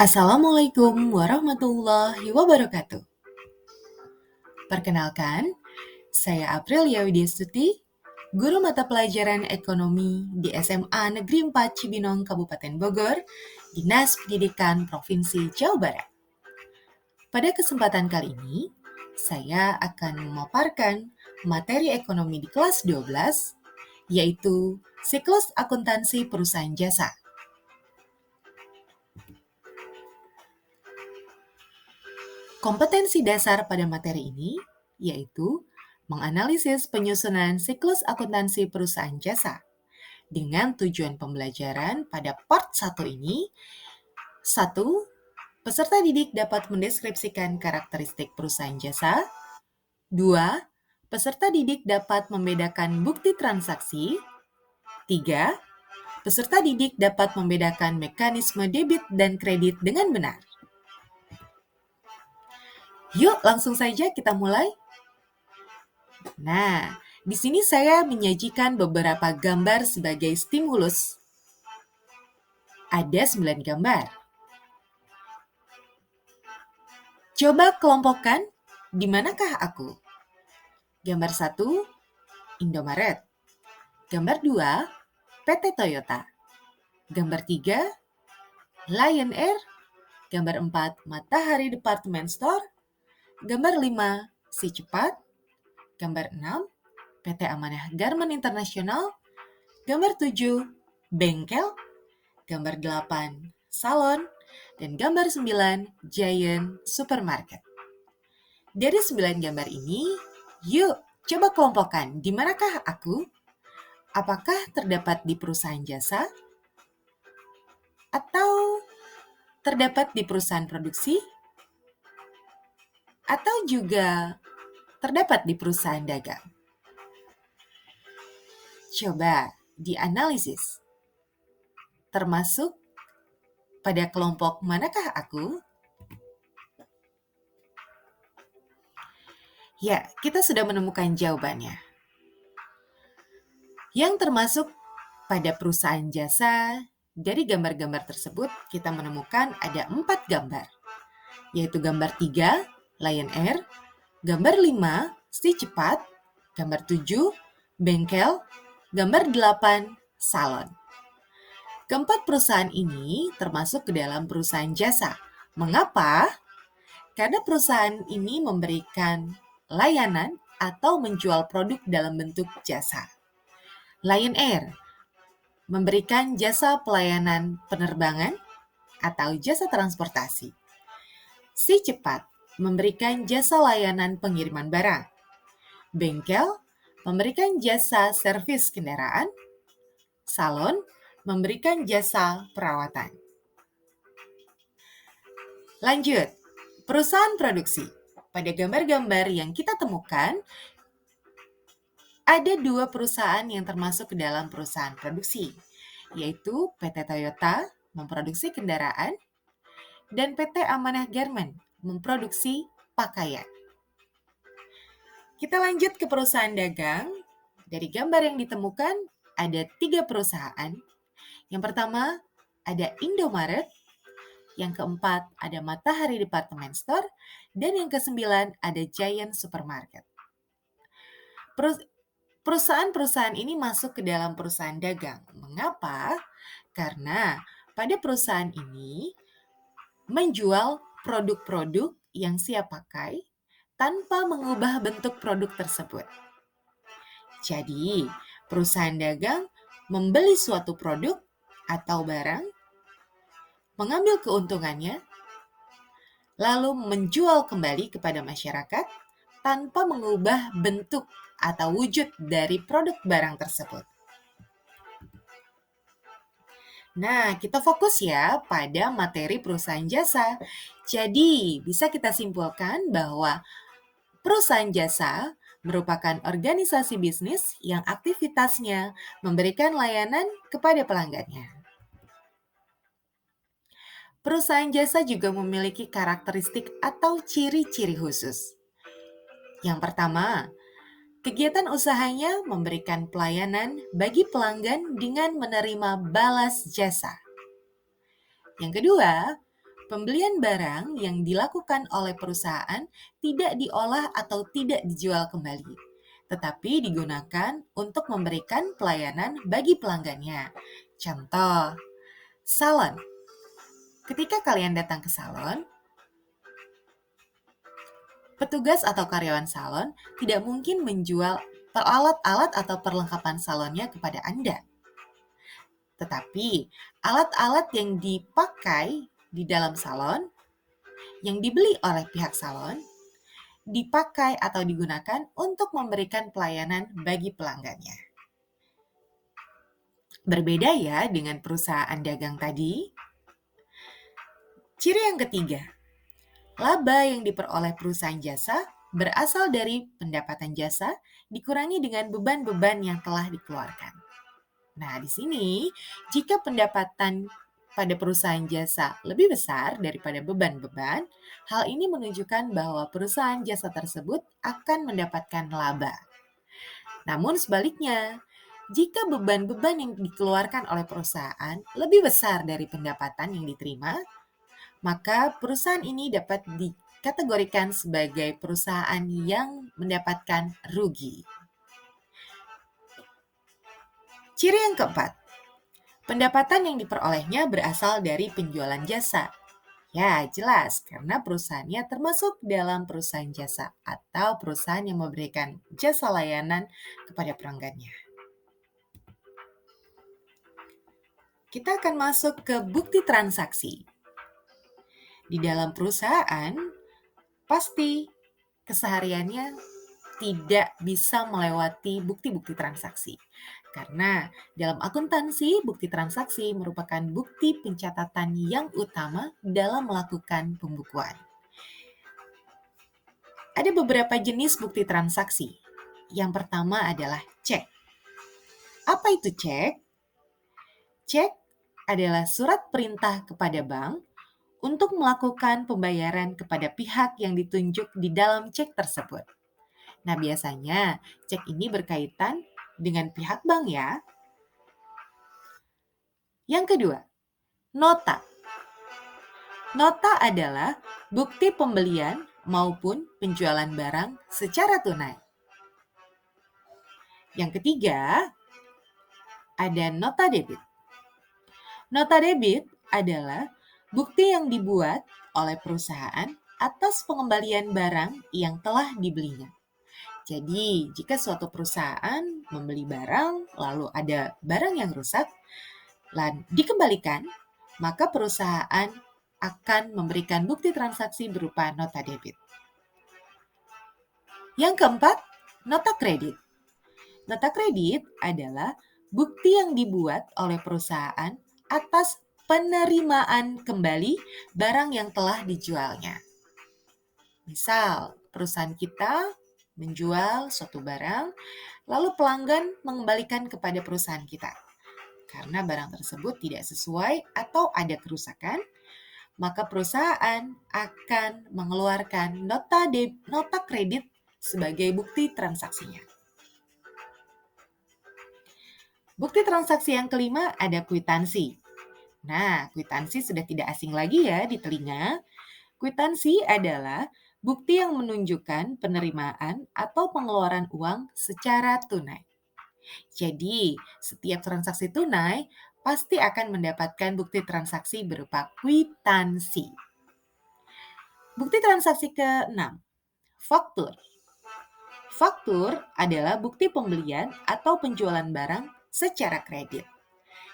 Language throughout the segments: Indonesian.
Assalamualaikum warahmatullahi wabarakatuh. Perkenalkan, saya Aprilia Widyastuti, guru mata pelajaran ekonomi di SMA Negeri 4 Cibinong, Kabupaten Bogor, Dinas Pendidikan Provinsi Jawa Barat. Pada kesempatan kali ini, saya akan memaparkan materi ekonomi di kelas 12, yaitu siklus akuntansi perusahaan jasa. Kompetensi dasar pada materi ini yaitu menganalisis penyusunan siklus akuntansi perusahaan jasa. Dengan tujuan pembelajaran pada part 1 ini, 1. Peserta didik dapat mendeskripsikan karakteristik perusahaan jasa. 2. Peserta didik dapat membedakan bukti transaksi. 3. Peserta didik dapat membedakan mekanisme debit dan kredit dengan benar. Yuk, langsung saja kita mulai. Nah, di sini saya menyajikan beberapa gambar sebagai stimulus. Ada 9 gambar. Coba kelompokkan, di manakah aku? Gambar 1, Indomaret. Gambar 2, PT Toyota. Gambar 3, Lion Air. Gambar 4, Matahari Department Store. Gambar 5, Si Cepat. Gambar 6, PT Amanah Garmen Internasional. Gambar 7, Bengkel. Gambar 8, Salon. Dan gambar 9, Giant Supermarket. Dari 9 gambar ini, yuk coba kelompokkan di manakah aku? Apakah terdapat di perusahaan jasa? Atau terdapat di perusahaan produksi? Atau juga terdapat di perusahaan dagang? Coba dianalisis. Termasuk pada kelompok manakah aku? Ya, kita sudah menemukan jawabannya. Yang termasuk pada perusahaan jasa, dari gambar-gambar tersebut kita menemukan ada 4 gambar, yaitu gambar 3, Lion Air, gambar 5, Si Cepat, gambar 7, Bengkel, gambar 8, Salon. Keempat perusahaan ini termasuk ke dalam perusahaan jasa. Mengapa? Karena perusahaan ini memberikan layanan atau menjual produk dalam bentuk jasa. Lion Air memberikan jasa pelayanan penerbangan atau jasa transportasi. Si Cepat memberikan jasa layanan pengiriman barang. Bengkel memberikan jasa servis kendaraan. Salon memberikan jasa perawatan. Lanjut, perusahaan produksi. Pada gambar-gambar yang kita temukan, ada 2 perusahaan yang termasuk ke dalam perusahaan produksi, yaitu PT Toyota memproduksi kendaraan dan PT Amanah Garmen memproduksi pakaian. Kita lanjut ke perusahaan dagang. Dari gambar yang ditemukan, ada 3 perusahaan. Yang pertama, ada Indomaret. Yang keempat, ada Matahari Department Store. Dan yang kesembilan, ada Giant Supermarket. Perusahaan-perusahaan ini masuk ke dalam perusahaan dagang. Mengapa? Karena pada perusahaan ini menjual produk-produk yang siap pakai tanpa mengubah bentuk produk tersebut. Jadi, perusahaan dagang membeli suatu produk atau barang, mengambil keuntungannya, lalu menjual kembali kepada masyarakat tanpa mengubah bentuk atau wujud dari produk barang tersebut. Nah, kita fokus ya pada materi perusahaan jasa. Jadi, bisa kita simpulkan bahwa perusahaan jasa merupakan organisasi bisnis yang aktivitasnya memberikan layanan kepada pelanggannya. Perusahaan jasa juga memiliki karakteristik atau ciri-ciri khusus. Yang pertama, kegiatan usahanya memberikan pelayanan bagi pelanggan dengan menerima balas jasa. Yang kedua, Pembelian barang yang dilakukan oleh perusahaan tidak diolah atau tidak dijual kembali, tetapi digunakan untuk memberikan pelayanan bagi pelanggannya. Contoh, salon. Ketika kalian datang ke salon, petugas atau karyawan salon tidak mungkin menjual alat-alat atau perlengkapan salonnya kepada Anda. Tetapi alat-alat yang dipakai di dalam salon, yang dibeli oleh pihak salon, dipakai atau digunakan untuk memberikan pelayanan bagi pelanggannya. Berbeda ya dengan perusahaan dagang tadi. Ciri yang ketiga, laba yang diperoleh perusahaan jasa berasal dari pendapatan jasa dikurangi dengan beban-beban yang telah dikeluarkan. Nah, di sini jika pendapatan pada perusahaan jasa lebih besar daripada beban-beban, hal ini menunjukkan bahwa perusahaan jasa tersebut akan mendapatkan laba. Namun sebaliknya, jika beban-beban yang dikeluarkan oleh perusahaan lebih besar dari pendapatan yang diterima, maka perusahaan ini dapat dikategorikan sebagai perusahaan yang mendapatkan rugi. Ciri yang keempat, pendapatan yang diperolehnya berasal dari penjualan jasa. Ya, jelas, karena perusahaannya termasuk dalam perusahaan jasa atau perusahaan yang memberikan jasa layanan kepada pelanggannya. Kita akan masuk ke bukti transaksi. Di dalam perusahaan, pasti kesehariannya tidak bisa melewati bukti-bukti transaksi. Karena dalam akuntansi, bukti transaksi merupakan bukti pencatatan yang utama dalam melakukan pembukuan. Ada beberapa jenis bukti transaksi. Yang pertama adalah cek. Apa itu cek? Cek adalah surat perintah kepada bank untuk melakukan pembayaran kepada pihak yang ditunjuk di dalam cek tersebut. Nah, biasanya cek ini berkaitan dengan pihak bank ya. Yang kedua, nota. Nota adalah bukti pembelian maupun penjualan barang secara tunai. Yang ketiga, ada nota debit. Nota debit adalah bukti yang dibuat oleh perusahaan atas pengembalian barang yang telah dibelinya. Jadi, jika suatu perusahaan membeli barang, lalu ada barang yang rusak, dan dikembalikan, maka perusahaan akan memberikan bukti transaksi berupa nota debit. Yang keempat, nota kredit. Nota kredit adalah bukti yang dibuat oleh perusahaan atas penerimaan kembali barang yang telah dijualnya. Misal, perusahaan kita menjual suatu barang, lalu pelanggan mengembalikan kepada perusahaan kita. Karena barang tersebut tidak sesuai atau ada kerusakan, maka perusahaan akan mengeluarkan nota kredit sebagai bukti transaksinya. Bukti transaksi yang kelima ada kwitansi. Nah, kwitansi sudah tidak asing lagi ya di telinga. Kwitansi adalah bukti yang menunjukkan penerimaan atau pengeluaran uang secara tunai. Jadi, setiap transaksi tunai pasti akan mendapatkan bukti transaksi berupa kwitansi. Bukti transaksi ke-6, faktur. Faktur adalah bukti pembelian atau penjualan barang secara kredit.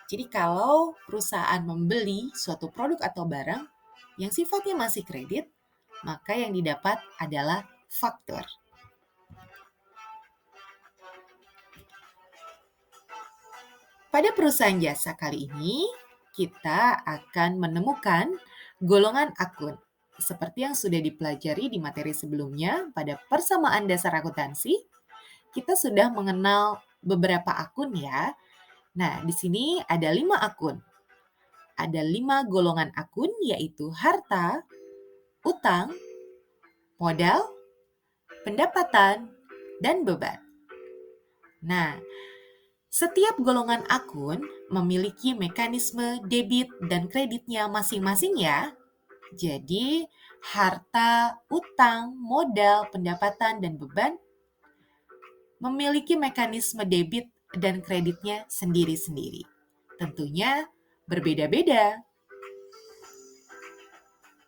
Jadi kalau perusahaan membeli suatu produk atau barang yang sifatnya masih kredit, maka yang didapat adalah faktur. Pada perusahaan jasa kali ini, kita akan menemukan golongan akun. Seperti yang sudah dipelajari di materi sebelumnya pada persamaan dasar akuntansi, kita sudah mengenal beberapa akun ya. Nah, di sini ada 5 akun. Ada 5 golongan akun, yaitu harta, utang, modal, pendapatan, dan beban. Nah, setiap golongan akun memiliki mekanisme debit dan kreditnya masing-masing ya. Jadi, harta, utang, modal, pendapatan, dan beban memiliki mekanisme debit dan kreditnya sendiri-sendiri. Tentunya berbeda-beda.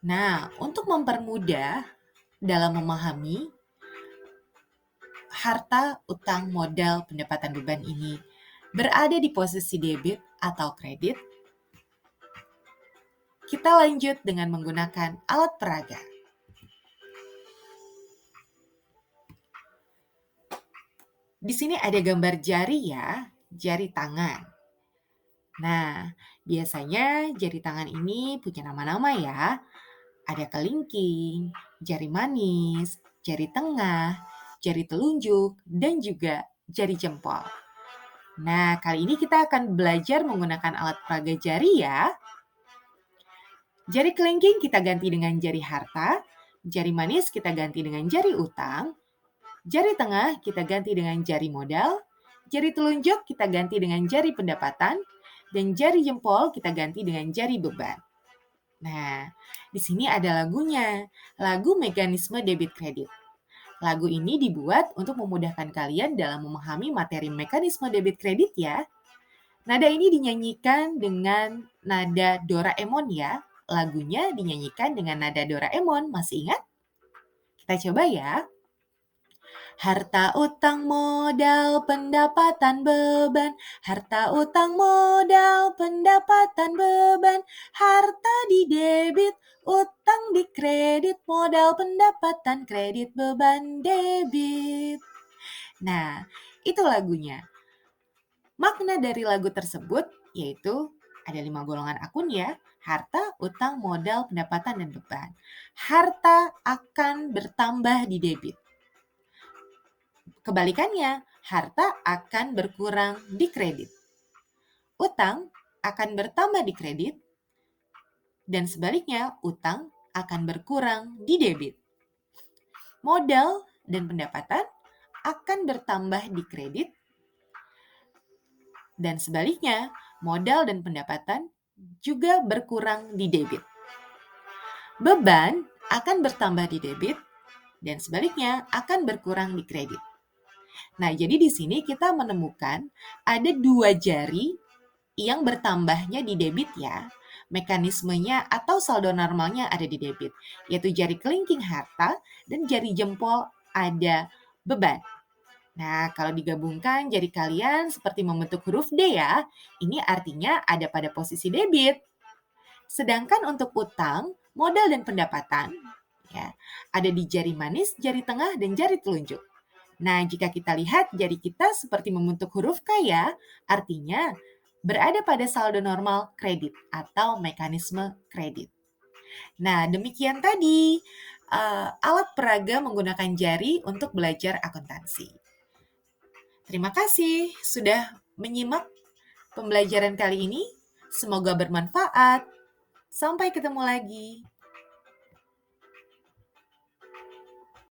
Nah, untuk mempermudah dalam memahami harta, utang, modal, pendapatan, beban ini berada di posisi debit atau kredit, kita lanjut dengan menggunakan alat peraga. Di sini ada gambar jari ya, jari tangan. Nah, biasanya jari tangan ini punya nama-nama ya. Ada kelingking, jari manis, jari tengah, jari telunjuk, dan juga jari jempol. Nah, kali ini kita akan belajar menggunakan alat peraga jari ya. Jari kelingking kita ganti dengan jari harta, jari manis kita ganti dengan jari utang, jari tengah kita ganti dengan jari modal, jari telunjuk kita ganti dengan jari pendapatan, dan jari jempol kita ganti dengan jari beban. Nah, di sini ada lagunya, lagu mekanisme debit kredit. Lagu ini dibuat untuk memudahkan kalian dalam memahami materi mekanisme debit kredit ya. Nada ini dinyanyikan dengan nada Doraemon ya. Lagunya dinyanyikan dengan nada Doraemon, masih ingat? Kita coba ya. Harta, utang, modal, pendapatan, beban. Harta, utang, modal, pendapatan, beban. Harta di debit, utang di kredit, modal, pendapatan, kredit, beban, debit. Nah, itu lagunya. Makna dari lagu tersebut yaitu ada 5 golongan akun ya. Harta, utang, modal, pendapatan, dan beban. Harta akan bertambah di debit. Kebalikannya, harta akan berkurang di kredit. Utang akan bertambah di kredit, dan sebaliknya, utang akan berkurang di debit. Modal dan pendapatan akan bertambah di kredit, dan sebaliknya, modal dan pendapatan juga berkurang di debit. Beban akan bertambah di debit, dan sebaliknya akan berkurang di kredit. Nah, jadi di sini kita menemukan ada 2 jari yang bertambahnya di debit ya. Mekanismenya atau saldo normalnya ada di debit, yaitu jari kelingking harta dan jari jempol ada beban. Nah, kalau digabungkan jari kalian seperti membentuk huruf D ya, ini artinya ada pada posisi debit. Sedangkan untuk utang, modal dan pendapatan ya, ada di jari manis, jari tengah, dan jari telunjuk. Nah, jika kita lihat jari kita seperti membentuk huruf K ya, artinya berada pada saldo normal kredit atau mekanisme kredit. Nah, demikian tadi alat peraga menggunakan jari untuk belajar akuntansi. Terima kasih sudah menyimak pembelajaran kali ini. Semoga bermanfaat. Sampai ketemu lagi.